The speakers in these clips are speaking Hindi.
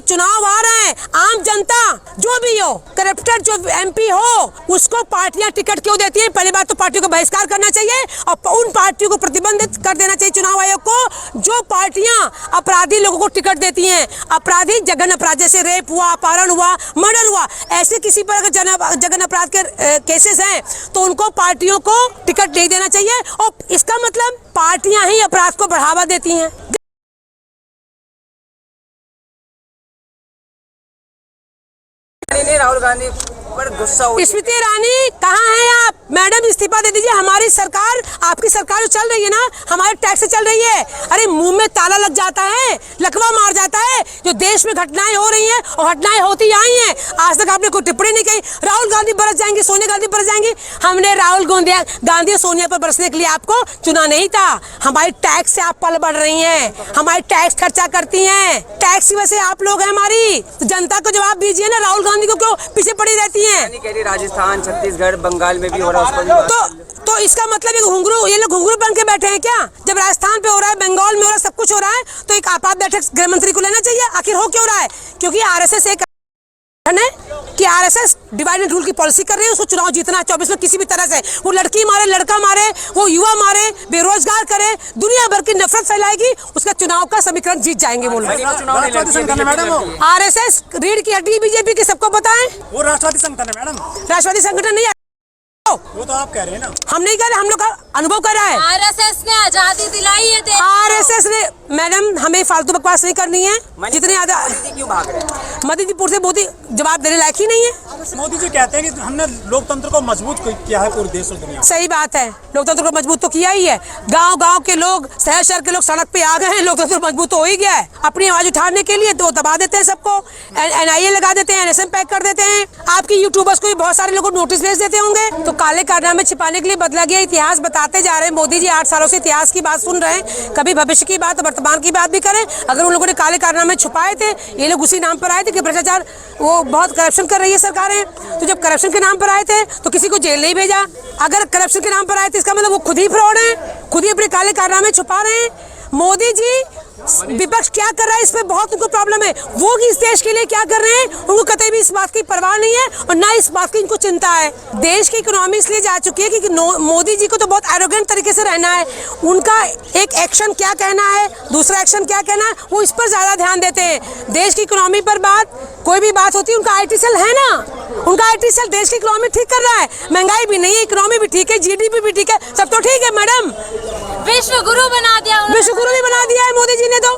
चुनाव आ रहे हैं, आम जनता जो भी हो, करप्टेड जो MP हो, उसको पार्टियां टिकट क्यों देती हैं? पहली बात तो पार्टियों को बहिष्कार करना चाहिए और उन पार्टियों को प्रतिबंधित कर देना चाहिए चुनाव आयोग को जो पार्टियां अपराधी लोगों को टिकट देती हैं। अपराधी जघन्य अपराध जैसे रेप हुआ, अपहरण हुआ, मर्डर हुआ, ऐसे किसी पर अगर जघन्य अपराध के केसेस हैं तो उनको पार्टियों को टिकट नहीं देना चाहिए। और इसका मतलब पार्टियां ही अपराध को बढ़ावा देती हैं। राहुल गांधी पर गुस्सा हो। स्मृति ईरानी कहाँ हैं आप? मैडम इस्तीफा दे दीजिए। हमारी सरकार, आपकी सरकार जो चल रही है ना, हमारे टैक्स से चल रही है। अरे मुंह में ताला लग जाता है, लकवा मार जाता है। जो देश में घटनाएं हो रही हैं और घटनाएं होती आई हैं, आज तक आपने कोई टिप्पणी नहीं की। राहुल गांधी बरस जाएंगे, सोनिया गांधी बरस जाएंगी। हमने राहुल गांधी और सोनिया पर बरसने के लिए आपको चुना नहीं था। हमारी टैक्स से आप पल बढ़ रही हैं, हमारी टैक्स खर्चा करती हैं, टैक्स की वजह से आप लोग हैं हमारी। तो जनता को जवाब दीजिए ना, राहुल गांधी को क्यों पीछे पड़ी रहती हैं? राजस्थान, छत्तीसगढ़, बंगाल में भी हो रहा है। तो इसका मतलब ये लोग घुंघरू बन के बैठे हैं क्या? जब राजस्थान पे हो रहा है, बंगाल में हो रहा है, सब कुछ हो रहा है, तो एक आपात बैठक गृह मंत्री को लेना चाहिए। आखिर हो क्यों रहा है? क्योंकि RSS एक है कि RSS डिवाइड एंड रूल की पॉलिसी कर रही है। उसको चुनाव जीतना 24 में किसी भी तरह से, वो लड़की मारे, लड़का मारे, वो युवा मारे, बेरोजगार करे, दुनिया भर की नफरत फैलाएगी, उसका चुनाव का समीकरण जीत जाएंगे वो लोग। RSS रीढ़ की हड्डी बीजेपी की, सबको पता है। वो राष्ट्रवादी संगठन है मैडम। राष्ट्रवादी संगठन नहीं है, वो तो आप कह रहे हैं ना। हम नहीं कह रहे, हम लोग का अनुभव कर रहा है। RSS ने आजादी दिलाई है देश RSS ने, मैडम हमें फालतू बकवास नहीं करनी है। जितने क्यों भाग रहे हैं? मदीपुर से मोदी जवाब देने लायक ही नहीं है। मोदी जी कहते हैं कि हमने लोकतंत्र को मजबूत किया है पूरे देश और दुनिया में। सही बात है, लोकतंत्र को मजबूत तो किया ही है। गांव-गांव के लोग, शहर के लोग सड़क पे आ गए हैं, लोकतंत्र मजबूत तो हो ही गया है। अपनी आवाज उठाने के लिए तो दबा देते हैं सबको, NIA लगा देते हैं, NSM पैक कर देते हैं। आपकी यूट्यूबर्स को भी बहुत सारे लोग नोटिस भेज देते होंगे। तो काले कारनामे छिपाने के लिए बदला गया इतिहास बताते जा रहे हैं। मोदी जी 8 सालों से इतिहास की बात सुन रहे हैं, कभी भविष्य की बात, वर्तमान की बात भी करें। अगर उन लोगों ने काले कारनामे छुपाए थे, ये लोग उसी नाम पर आए थे कि भ्रष्टाचार, वो बहुत करप्शन कर रही है सरकारें, तो जब करप्शन के नाम पर आए थे तो किसी को जेल नहीं भेजा। अगर करप्शन के नाम पर आए थे, इसका मतलब वो खुद ही फ्रॉड है, खुद ही अपने काले कारनामे छुपा रहे हैं। मोदी जी विपक्ष क्या कर रहा है, इस पे बहुत उनको प्रॉब्लम है। वो इस देश के लिए क्या कर रहे हैं, उनको कतई भी इस बात की परवाह नहीं है और ना इस बात की इनको चिंता है। देश की इकोनॉमी इसलिए जा चुकी है कि मोदी जी को तो बहुत एरोगेंट तरीके से रहना है। उनका एक एक्शन क्या कहना है, दूसरा एक्शन क्या कहना है, वो इस पर ज्यादा ध्यान देते हैं। देश की इकोनॉमी पर कोई भी बात होती है, उनका IT सेल है ना, उनका IT सेल देश की इकोनॉमी ठीक कर रहा है। महंगाई भी नहीं है, इकोनॉमी भी ठीक है, GDP भी ठीक है, सब तो ठीक है मैडम। विश्व गुरु बना दिया, विश्व गुरु भी बना दिया है मोदी जी ने। तो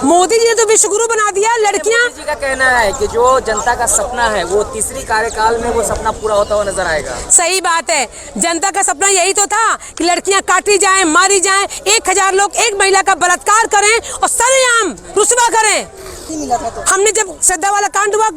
मोदी जी ने तो विश्व गुरु बना दिया। लड़कियां, मोदी जी का कहना है कि जो जनता का सपना है वो तीसरी कार्यकाल में वो सपना पूरा होता हुआ नजर आएगा। सही बात है, जनता का सपना यही तो था कि लड़कियां काटी जाएं, मारी जाएं, 1000 लोग एक महिला का बलात्कार करें और सरेआम रुस्वा करें। हमने जब श्रद्धा वाला कांड हुआ,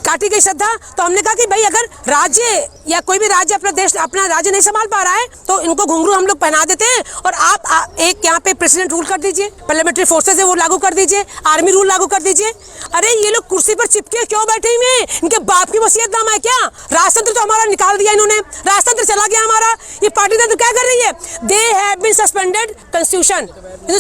काटी गई श्रद्धा, तो हमने कहा कि भाई अगर राज्य या कोई भी राज्य अपना राज्य नहीं संभाल पा रहा है तो इनको घुंघरू हम लोग पहना देते हैं और आप एक यहाँ पे प्रेसिडेंट रूल कर दीजिए, पार्लियामेंट्री फोर्सेस है वो लागू कर दीजिए, आर्मी रूल लागू कर दीजिए। अरे ये लोग कुर्सी पर चिपके क्यों बैठे हुए हैं? इनके बाप की वसीयतनामा है क्या? राजतंत्र तो हमारा निकाल दिया इन्होंने, राजतंत्र चला गया हमारा। ये पार्टी तंत्र क्या कर रही है? They have been suspended constitution,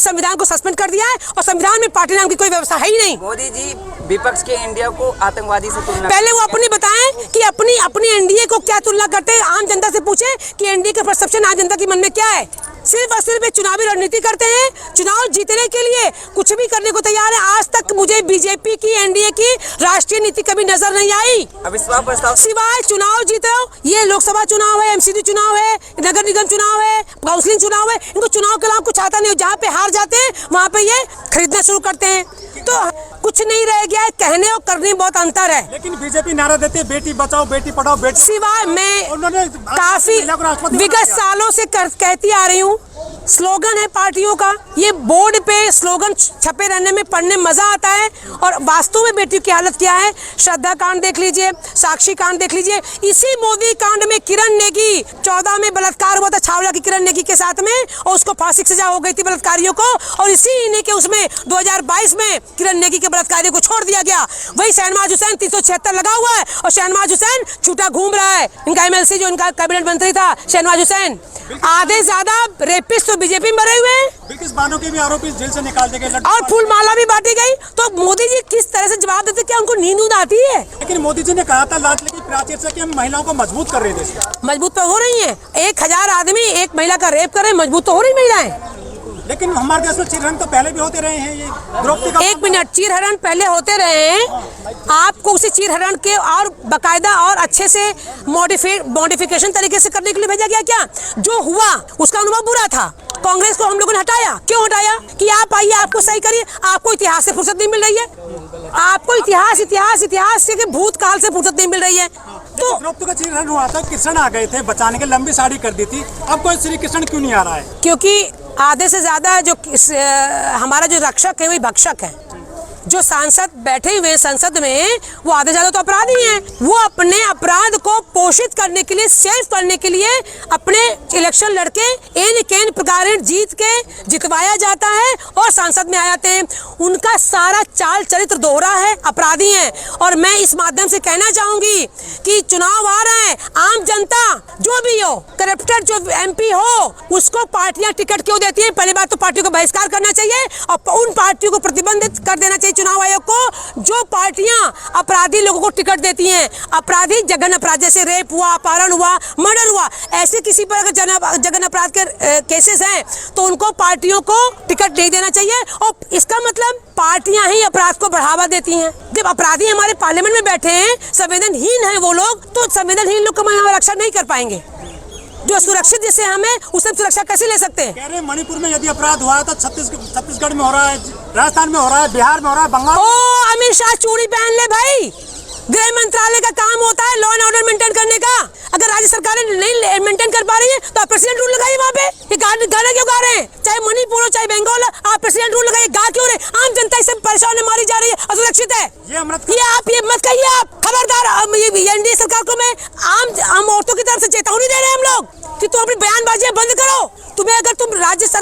संविधान को सस्पेंड कर दिया है और संविधान में पार्टी नाम की कोई व्यवस्था है ही नहीं। मोदी जी विपक्ष के इंडिया को आतंकवादी से तुलना, पहले वो अपनी बताएं कि अपनी एनडीए को क्या तुलना करते हैं। आम जनता से पूछे कि एनडीए का परसेप्शन आम जनता के मन में क्या है। सिर्फ और सिर्फ चुनावी रणनीति करते हैं, चुनाव जीतने के लिए कुछ भी करने को तैयार है। आज तक मुझे बीजेपी की, एनडीए की राष्ट्रीय नीति कभी नजर नहीं आई अविश्वास प्रस्ताव सिवाय चुनाव जीतो। ये लोकसभा चुनाव है, MCD चुनाव है, नगर निगम चुनाव है, काउंसिलिंग चुनाव है, इनको चुनाव के अलावा कुछ आता नहीं। जहाँ पे हार जाते हैं वहाँ पे ये खरीदना शुरू करते हैं। तो कुछ नहीं रह गया है, कहने और करने बहुत अंतर है। लेकिन बीजेपी नारा देती है बेटी बचाओ बेटी पढ़ाओ बेटी, सिवाय मैं काफी विगत सालों से कहती आ रही हूँ, स्लोगन है पार्टियों का, ये बोर्ड पे स्लोगन छपे रहने में पढ़ने मजा आता है और वास्तव में बेटियों की हालत क्या है। श्रद्धा कांड देख लीजिए, साक्षी कांड देख लीजिए, इसी मोदी कांड में किरण नेगी 14 में बलात्कार हुआ था छावला की किरण नेगी के साथ में और उसको फांसी की सजा हो गई थी बलात्कारियों को, और इसी इन्हीं के उसमें 2022 में किरण नेगी के बलात्कारियों को छोड़ दिया गया। वही शहनवाज हुसैन 376 लगा हुआ है और शहनवाज हुसैन छूटा घूम रहा है। इनका MLC जो इनका कैबिनेट मंत्री था शहनवाज हुसैन, आधे ज्यादा रेपिस्ट तो बीजेपी में भरे हुए हैं। बिल्किस बानो के भी आरोपी जेल से निकाल दिए गए और फूलमाला भी बांटी गई। तो मोदी जी किस तरह से जवाब देते, क्या उनको नींद आती है? लेकिन मोदी जी ने कहा था लाडली की प्राचीर से कि हम महिलाओं को मजबूत कर रहे हैं देश में। मजबूत तो हो रही है। 1000 आदमी एक महिला का रेप करे, मजबूत तो हो रही महिलाएं। लेकिन हमारे देश में चिरहरण तो पहले भी होते रहे हैं। ये द्रौपदी का 1 मिनट, चीरहरण पहले होते रहे हैं। आपको उसी चीरहरण के और बकायदा और अच्छे से मॉडिफिकेशन तरीके से करने के लिए भेजा गया क्या? जो हुआ उसका अनुभव बुरा था। कांग्रेस को हम लोगों ने हटाया। क्यों हटाया? कि आप आइए, आपको सही करिए। आपको इतिहास से फुर्सत नहीं मिल रही है। आपको इतिहास से भूतकाल से फुर्सत नहीं मिल रही है। तो द्रौपदी का चीरहरण हुआ था, कृष्ण आ गए थे बचाने के, लंबी साड़ी कर दी थी। अब कोई श्री कृष्ण क्यों नहीं आ रहा है? क्योंकि आधे से ज्यादा जो हमारा जो रक्षक है वही भक्षक है। जो सांसद बैठे हुए हैं संसद में, वो आधे ज्यादा तो अपराधी हैं। वो अपने अपराध को पोषित करने के लिए, सेव करने के लिए अपने इलेक्शन लड़के एन प्रकार जीत के जितवाया जाता है और सांसद में आ जाते हैं। उनका सारा चाल चरित्र दोहरा है, अपराधी हैं। और मैं इस माध्यम से कहना चाहूंगी कि चुनाव आ रहा है, आम जनता जो भी हो, करप्टेड जो MP हो, उसको पार्टियां टिकट क्यों देती हैं? पहली बात तो पार्टियों को बहिष्कार करना चाहिए और उन पार्टियों को प्रतिबंधित कर देना चाहिए चुनाव आयोग को जो पार्टियां अपराधी लोगों को टिकट देती हैं। अपराधी जघन्य अपराध, जैसे रेप हुआ, अपहरण हुआ, मर्डर हुआ, ऐसे किसी पर अगर जघन्य अपराध के केसेस हैं तो उनको पार्टियों को टिकट नहीं देना चाहिए। और इसका मतलब पार्टियां ही अपराध को बढ़ावा देती हैं। जब अपराधी हमारे पार्लियामेंट में बैठे हैं, संवेदनहीन हैं वो लोग, तो संवेदनहीन लोग का हम रक्षा नहीं कर पाएंगे। जो सुरक्षित जिससे हमें, उससे सुरक्षा कैसे ले सकते हैं? कह रहे हैं मणिपुर में यदि अपराध हुआ है तो छत्तीसगढ़ में हो रहा है, राजस्थान में हो रहा है, बिहार में हो रहा है, बंगाल। ओ अमित शाह चूड़ी पहन ले भाई। गृह मंत्रालय का काम होता है लॉ एंड ऑर्डर मेंटेन करने का। अगर राज्य सरकारें नहीं मेंटेन कर पा रही है तो आप प्रेसिडेंट रूल लगाइए वहाँ पे। ये गाने क्यों गा रहे हैं? चाहे मणिपुर हो चाहे बंगाल, आप प्रेसिडेंट रूल लगाइए। गा क्यों रहे? आम जनता इससे परेशान है, मारी जा रही है, असुरक्षित है। ये मत कहिए आप। खबरदार, एनडीए सरकार को मैं आम औरतों की तरफ से चेतावनी दे रहे हैं हम लोग कि तुम अपनी बयानबाजी बंद करो। तुम्हें अगर तुम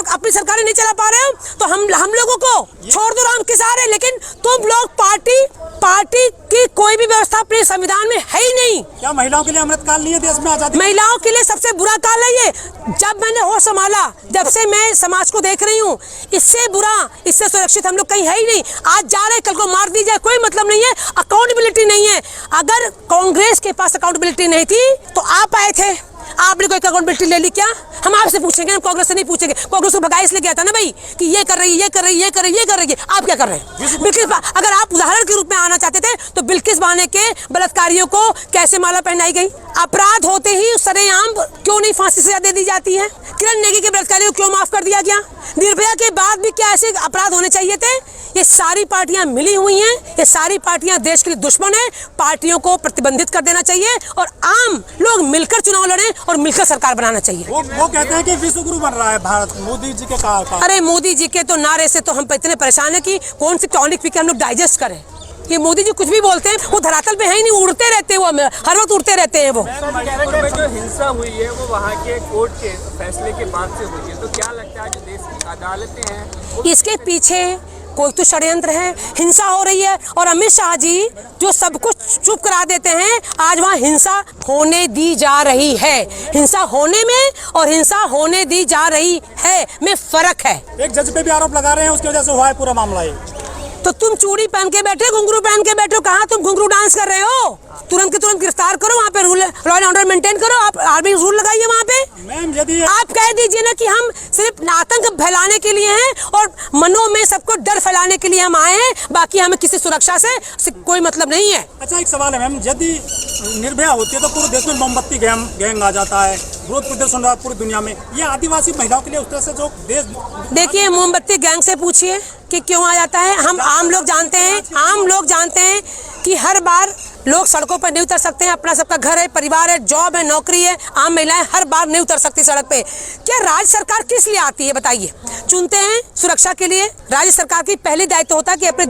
अपनी सरकारें नहीं चला पा रहे हो तो हम लोगों को छोड़ दो राम के सहारे। लेकिन तुम लोग पार्टी की कोई भी व्यवस्था अपने संविधान में है ही नहीं। क्या महिलाओं के लिए अमृतकाल नहीं है देश में? आजादी महिलाओं के लिए सबसे बुरा काल है ये। जब मैंने होश संभाला, जब से मैं समाज को देख रही हूँ, इससे बुरा, इससे सुरक्षित हम लोग कहीं है ही नहीं। आज जा रहे, कल को मार दी जाए, कोई मतलब नहीं है। अकाउंटेबिलिटी नहीं है। अगर कांग्रेस के पास अकाउंटेबिलिटी नहीं थी तो आप आए थे, आपने कोई अकाउंटेबिलिटी ले ली क्या? हम आपसे पूछेंगे, हम कांग्रेस से नहीं पूछेंगे। कांग्रेस को भगाई इसलिए गया था ना भाई कि ये कर रही है। आप क्या कर रहे हैं? बिल्किस, अगर आप उदाहरण के रूप में आना चाहते थे तो बिल्किस बानो के बलात्कारियों को कैसे माला पहनाई गई? अपराध होते ही सरेआम क्यों नहीं फांसी सजा दे दी जाती है? किरण नेगी के बलात्कारियों को क्यों माफ कर दिया गया? निर्भया के बाद भी क्या ऐसे अपराध होने चाहिए थे? ये सारी पार्टियां मिली हुई हैं, ये सारी पार्टियां देश के लिए दुश्मन हैं। पार्टियों को प्रतिबंधित कर देना चाहिए और आम लोग मिलकर चुनाव लड़ें और मिलकर सरकार बनाना चाहिए। वो कहते हैं कि विश्व गुरु बन रहा है भारत मोदी जी के कारण। अरे मोदी जी के तो नारे से तो हम इतने परेशान है कि कौन सी टॉनिक पी के हम लोग डाइजेस्ट करें। ये मोदी जी कुछ भी बोलते हैं, वो धरातल पे है ही नहीं, उड़ते रहते हैं, वो हर वक्त उड़ते रहते हैं। वो मणिपुर में जो हिंसा हुई है वो वहाँ के कोर्ट के फैसले के बाद से हुई है, तो क्या लगता है जो देश की अदालतें हैं इसके पीछे कोई तो षड्यंत्र है, हिंसा हो रही है। और अमित शाह जी जो सब कुछ चुप करा देते हैं, आज वहाँ हिंसा होने दी जा रही है। हिंसा होने में और हिंसा होने दी जा रही है में फर्क है। एक जज पे भी आरोप लगा रहे हैं, उसकी वजह से हुआ है पूरा मामला ये। तो तुम चूड़ी पहन के बैठे, घुंघरू पहन के बैठो, कहाँ तुम घुंघरू डांस कर रहे हो? तुरंत के तुरंत गिरफ्तार करो, वहाँ पे rule law and order maintain करो, आप आर्मी रूल लगाइए वहाँ पे। मैम यदि आप कह दीजिए ना कि हम सिर्फ आतंक फैलाने के लिए हैं और मनों में सबको डर फैलाने के लिए हम आए हैं, बाकी हमें किसी सुरक्षा से कोई मतलब नहीं है। अच्छा एक सवाल है मैम, यदि निर्भया होती है तो पूरे देश में मोमबत्ती गैंग आ जाता है, विरोध प्रदर्शन रहा पूरी दुनिया में। ये आदिवासी महिलाओं के लिए उस तरह से जो देश, देखिए मोमबत्ती गैंग से पूछिए कि क्यों आ जाता है। हम आम लोग जानते हैं कि हर बार लोग सड़कों पर नहीं उतर सकते हैं। अपना सबका घर है, परिवार है, जॉब है, नौकरी है। आम महिलाएं हर बार नहीं उतर सकती सड़क पे। क्या राज्य सरकार किस लिए आती है बताइए? चुनते हैं सुरक्षा के लिए। राज्य सरकार की पहली दायित्व होता है कि अपने